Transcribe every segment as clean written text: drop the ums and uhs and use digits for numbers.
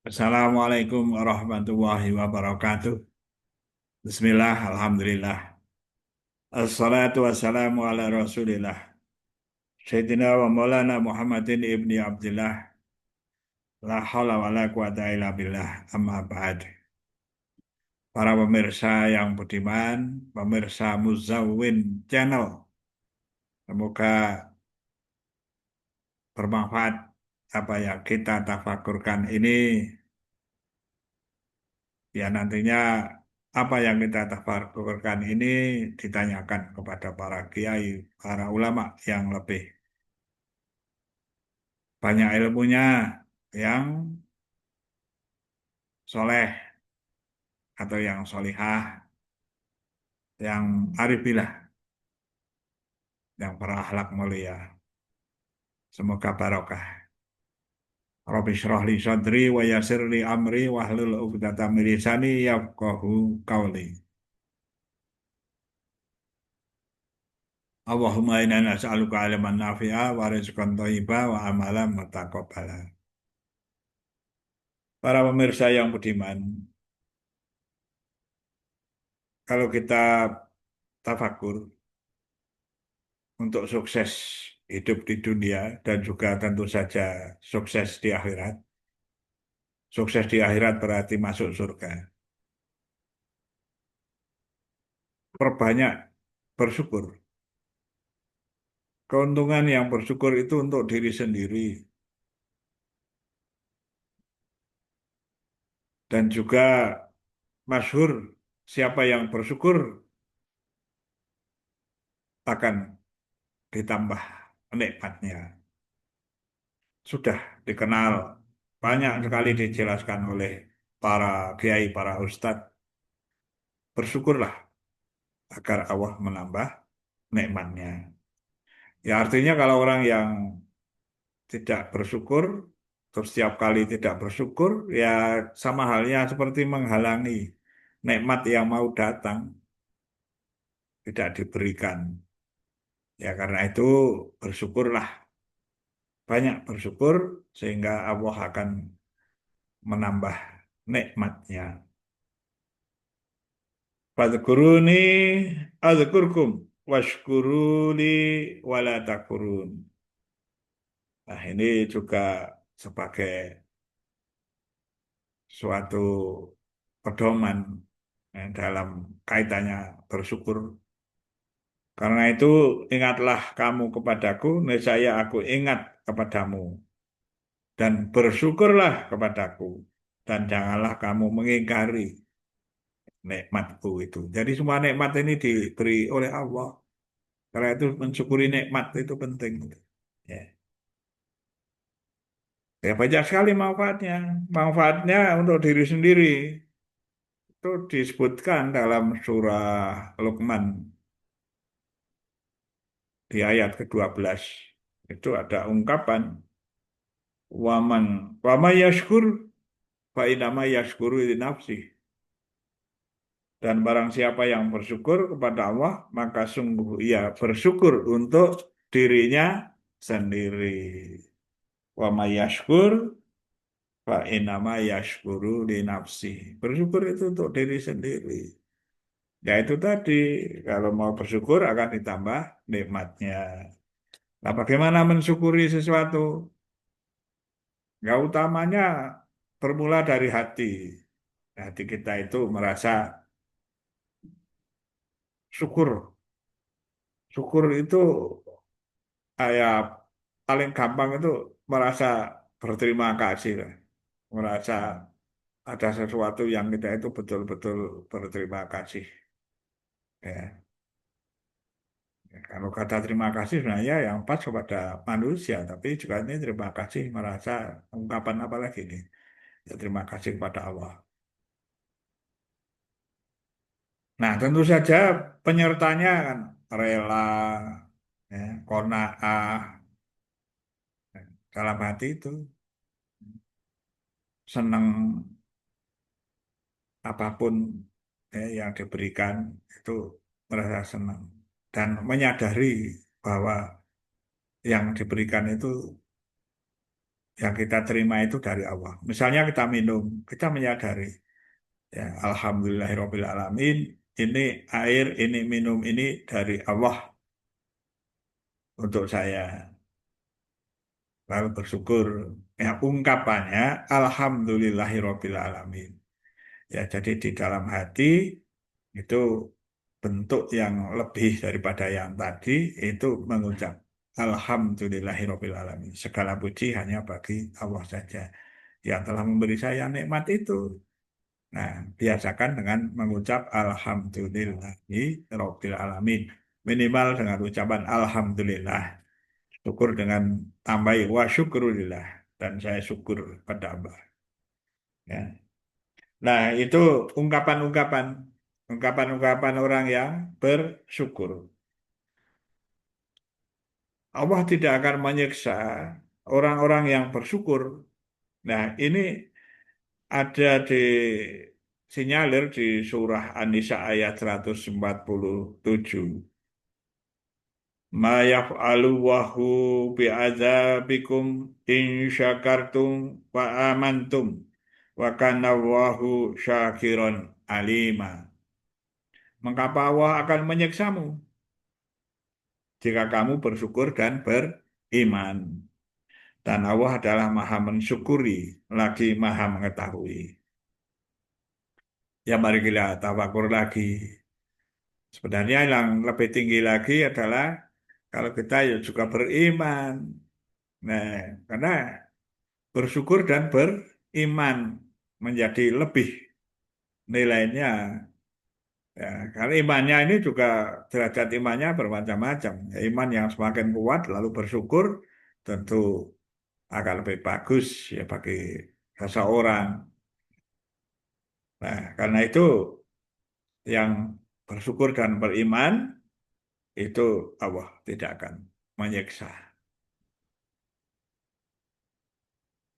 Assalamualaikum warahmatullahi wabarakatuh. Bismillah, alhamdulillah. Assalatu wassalamu ala rasulillah. Sayyidina wa maulana Muhammadin ibni Abdillah. La hawla wa la quwata illa billah. Amma ba'd. Para pemirsa yang budiman, pemirsa Muzawin Channel. Semoga bermanfaat apa yang kita tafakurkan ini. Ya nantinya apa yang kita tafakurkan ini ditanyakan kepada para kiai, para ulama yang lebih banyak ilmunya, yang soleh atau yang solihah, yang arifilah, yang berakhlak mulia. Semoga barokah. Rabbi shrah li sadri wa yassir li amri wahlul 'uqdatam min lisani yafqahu qawli. Allahumma inna nas'aluka ilman nafi'a wa rizqan thayyiban wa amalan mutaqabbala. Para pemirsa yang budiman, kalau kita tafakur untuk sukses hidup di dunia dan juga tentu saja sukses di akhirat. Sukses di akhirat berarti masuk surga. Perbanyak bersyukur. Keuntungan yang bersyukur itu untuk diri sendiri. Dan juga masyhur, siapa yang bersyukur akan ditambah nikmatnya. Sudah dikenal, banyak sekali dijelaskan oleh para kiai, para ustadz. Bersyukurlah agar Allah menambah nikmatnya. Ya artinya kalau orang yang tidak bersyukur, terus setiap kali tidak bersyukur, ya sama halnya seperti menghalangi nikmat yang mau datang, tidak diberikan. Ya karena itu bersyukurlah, banyak bersyukur sehingga Allah akan menambah nikmatnya. Fadhkuruni adzkurkum washkuruli wala takfurun. Nah, ini juga sebagai suatu pedoman dalam kaitannya bersyukur. Karena itu ingatlah kamu kepadaku, niscaya aku ingat kepadamu. Dan bersyukurlah kepadaku. Dan janganlah kamu mengingkari nikmatku itu. Jadi semua nikmat ini diberi oleh Allah. Karena itu mensyukuri nikmat itu penting. Ya. Ya banyak sekali manfaatnya. Manfaatnya untuk diri sendiri. Itu disebutkan dalam surah Luqman di ayat ke-12. Itu ada ungkapan waman wama yashkur fa inama yashkuru li nafsi. Dan barang siapa yang bersyukur kepada Allah, maka sungguh ia bersyukur untuk dirinya sendiri. Wama yashkur fa inama yashkuru li nafsi. Bersyukur itu untuk diri sendiri. Ya itu tadi, kalau mau bersyukur akan ditambah nikmatnya. Nah, bagaimana mensyukuri sesuatu? Ya utamanya bermula dari hati. Hati kita itu merasa syukur. Syukur itu kayak paling gampang itu merasa berterima kasih lah. Merasa ada sesuatu yang kita itu betul-betul berterima kasih. Ya. Ya, kalau kata terima kasih sebenarnya yang pas kepada manusia, tapi juga ini terima kasih merasa ungkapan apa lagi ini? Ya, terima kasih kepada Allah. Nah, tentu saja penyertanya kan rela, ya, qanaah, ya, dalam hati itu senang apapun yang diberikan itu merasa senang dan menyadari bahwa yang diberikan itu yang kita terima itu dari Allah. Misalnya kita minum, kita menyadari, ya Alhamdulillahirabbil alamin, ini air, ini minum ini dari Allah untuk saya. Lalu bersyukur. Ya ungkapannya Alhamdulillahirabbil alamin. Ya jadi di dalam hati itu bentuk yang lebih daripada yang tadi itu mengucap Alhamdulillahirabbil alamin. Segala puji hanya bagi Allah saja yang telah memberi saya nikmat itu. Nah, biasakan dengan mengucap Alhamdulillahi Rabbil Alamin. Minimal dengan ucapan Alhamdulillah. Syukur dengan tambahi wa syukurulillah. Dan saya syukur pada Allah. Ya. Nah, itu ungkapan-ungkapan. Ungkapan-ungkapan orang yang bersyukur. Allah tidak akan menyiksa orang-orang yang bersyukur. Nah, ini ada di sinyalir di surah An-Nisa ayat 147. Ma yaf'alu wahu bi'adzabikum in syakartum wa amantum wa kana Allahu syakiron alima. Mengapa Allah akan menyiksamu jika kamu bersyukur dan beriman? Dan Allah adalah maha mensyukuri lagi maha mengetahui. Ya mari kita tafakur lagi. Sebenarnya yang lebih tinggi lagi adalah kalau kita ya juga beriman. Nah, karena bersyukur dan beriman menjadi lebih nilainya. Ya, karena imannya ini juga derajat imannya bermacam-macam. Ya, iman yang semakin kuat lalu bersyukur tentu akan lebih bagus ya bagi seseorang. Nah, karena itu yang bersyukur dan beriman itu Allah tidak akan menyiksa.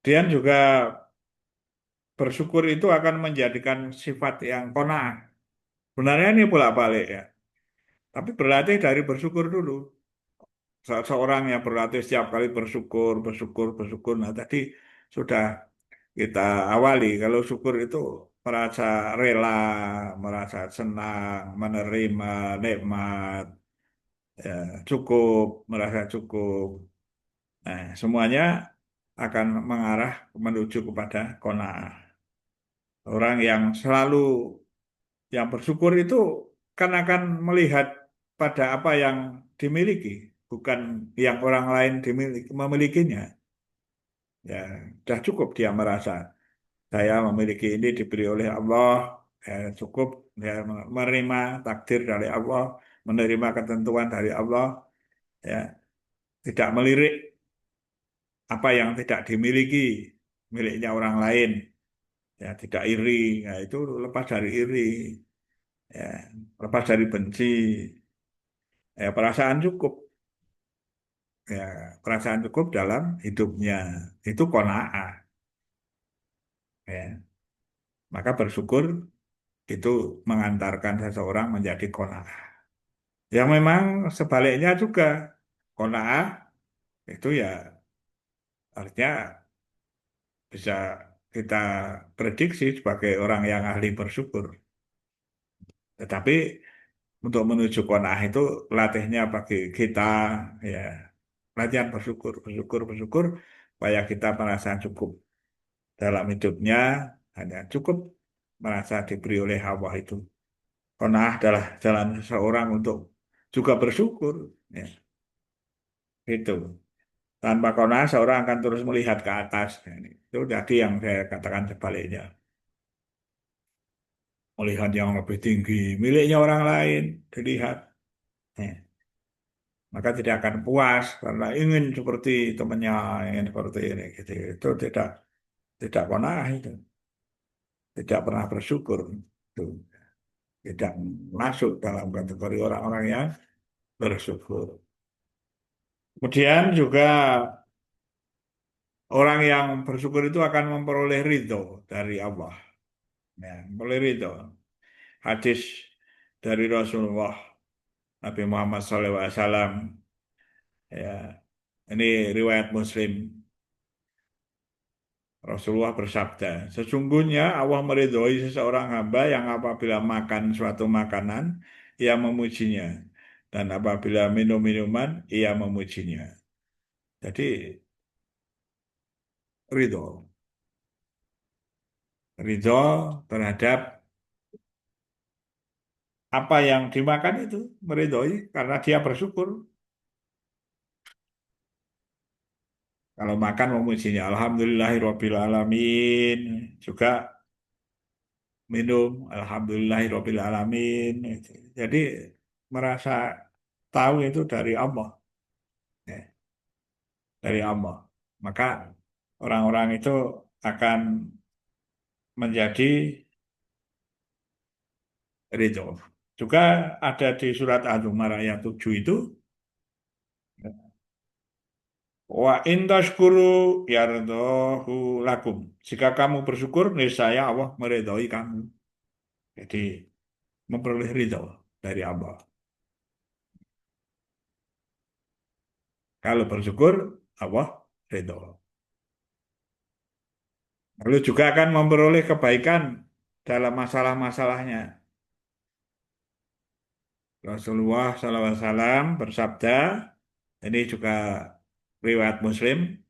Dan juga bersyukur itu akan menjadikan sifat yang qanaah. Sebenarnya ini bolak-balik ya. Tapi berlatih dari bersyukur dulu. Seorang yang berlatih setiap kali bersyukur, bersyukur, bersyukur. Nah tadi sudah kita awali. Kalau syukur itu merasa rela, merasa senang, menerima nikmat, ya, cukup, merasa cukup. Nah, semuanya akan mengarah menuju kepada qanaah. Orang yang selalu yang bersyukur itu kan akan melihat pada apa yang dimiliki, bukan yang orang lain memilikinya. Ya, sudah cukup dia merasa saya memiliki ini diberi oleh Allah, ya, cukup ya, menerima takdir dari Allah, menerima ketentuan dari Allah, ya, tidak melirik apa yang tidak dimiliki miliknya orang lain, ya, tidak iri, ya, itu lepas dari iri, ya, lepas dari benci, ya, perasaan cukup, ya, perasaan cukup dalam hidupnya itu qanaah, ya. Maka bersyukur itu mengantarkan seseorang menjadi qanaah. Yang memang sebaliknya juga qanaah itu ya artinya bisa kita prediksi sebagai orang yang ahli bersyukur. Tetapi untuk menuju qanaah itu latihnya bagi kita ya latihan bersyukur, bersyukur, bersyukur supaya kita merasa cukup dalam hidupnya hanya cukup merasa diberi oleh Allah itu. Qanaah adalah jalan seseorang untuk juga bersyukur. Ya, itu. Tanpa qanaah seorang akan terus melihat ke atas. Ya, itu tadi yang saya katakan sebaliknya. Melihat yang lebih tinggi, miliknya orang lain, dilihat. Ya, maka tidak akan puas karena ingin seperti temannya, ingin seperti ini. Gitu. Itu tidak qanaah itu. Tidak pernah bersyukur. Itu. Tidak masuk dalam kategori orang-orang yang bersyukur. Kemudian juga orang yang bersyukur itu akan memperoleh ridho dari Allah. Ya, memperoleh ridho. Hadis dari Rasulullah Nabi Muhammad SAW. Ya, ini riwayat Muslim. Rasulullah bersabda, sesungguhnya Allah meridhoi seseorang hamba yang apabila makan suatu makanan, ia memujinya. Dan apabila minum minuman, ia memujinya. Jadi, ridho. Ridho terhadap apa yang dimakan itu. Meridhoi karena dia bersyukur. Kalau makan memujinya. Alhamdulillahirabbil alamin. Juga minum. Alhamdulillahirabbil alamin. Jadi, merasa tahu itu dari Allah. Ya, dari Allah. Maka orang-orang itu akan menjadi ridho. Juga ada di surat Az-Zumar ayat 7 itu, wa in tashkuru yardahu lakum. Jika kamu bersyukur, niscaya Allah meridhoi kamu. Jadi memperoleh ridho dari Allah. Kalau bersyukur, Allah ridho. Lalu juga akan memperoleh kebaikan dalam masalah-masalahnya. Rasulullah SAW bersabda, ini juga riwayat Muslim,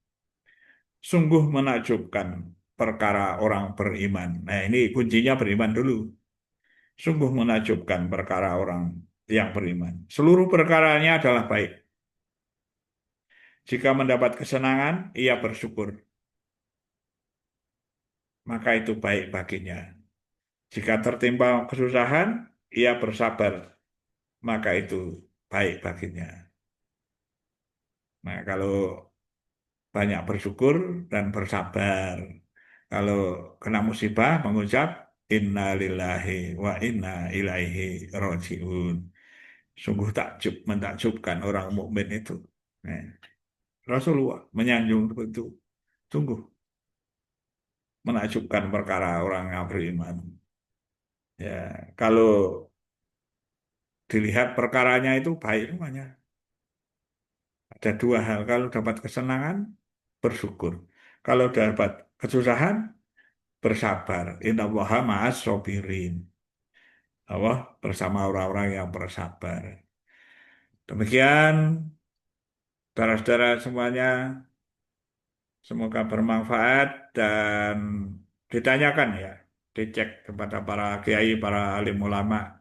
sungguh menakjubkan perkara orang beriman. Nah, ini kuncinya beriman dulu. Sungguh menakjubkan perkara orang yang beriman. Seluruh perkaranya adalah baik. Jika mendapat kesenangan, ia bersyukur. Maka itu baik baginya. Jika tertimpa kesusahan, ia bersabar. Maka itu baik baginya. Nah, kalau banyak bersyukur dan bersabar. Kalau kena musibah mengucap inna lillahi wa inna ilaihi rojiun. Sungguh takjub, mentakjubkan orang mukmin itu. Nah, Rasulullah menyanjung itu. Sungguh menakjubkan perkara orang yang beriman. Ya, kalau dilihat perkaranya itu baik semuanya. Ada dua hal. Kalau dapat kesenangan, bersyukur. Kalau dapat kesusahan, bersabar. Innallaha ma'as sabirin. Allah bersama orang-orang yang bersabar. Demikian, saudara-saudara semuanya, semoga bermanfaat dan ditanyakan ya, dicek kepada para kiai, para alim ulama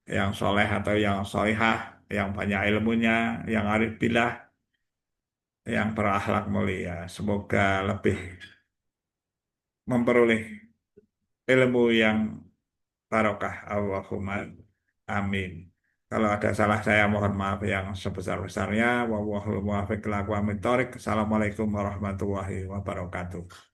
yang soleh atau yang solihah, yang banyak ilmunya, yang arif billah, yang berakhlak mulia. Semoga lebih memperoleh ilmu yang barokah. Allahumma amin. Kalau ada salah saya mohon maaf yang sebesar-besarnya. Wallahul muwaffiq ila aqwamit thoriq. Assalamualaikum warahmatullahi wabarakatuh.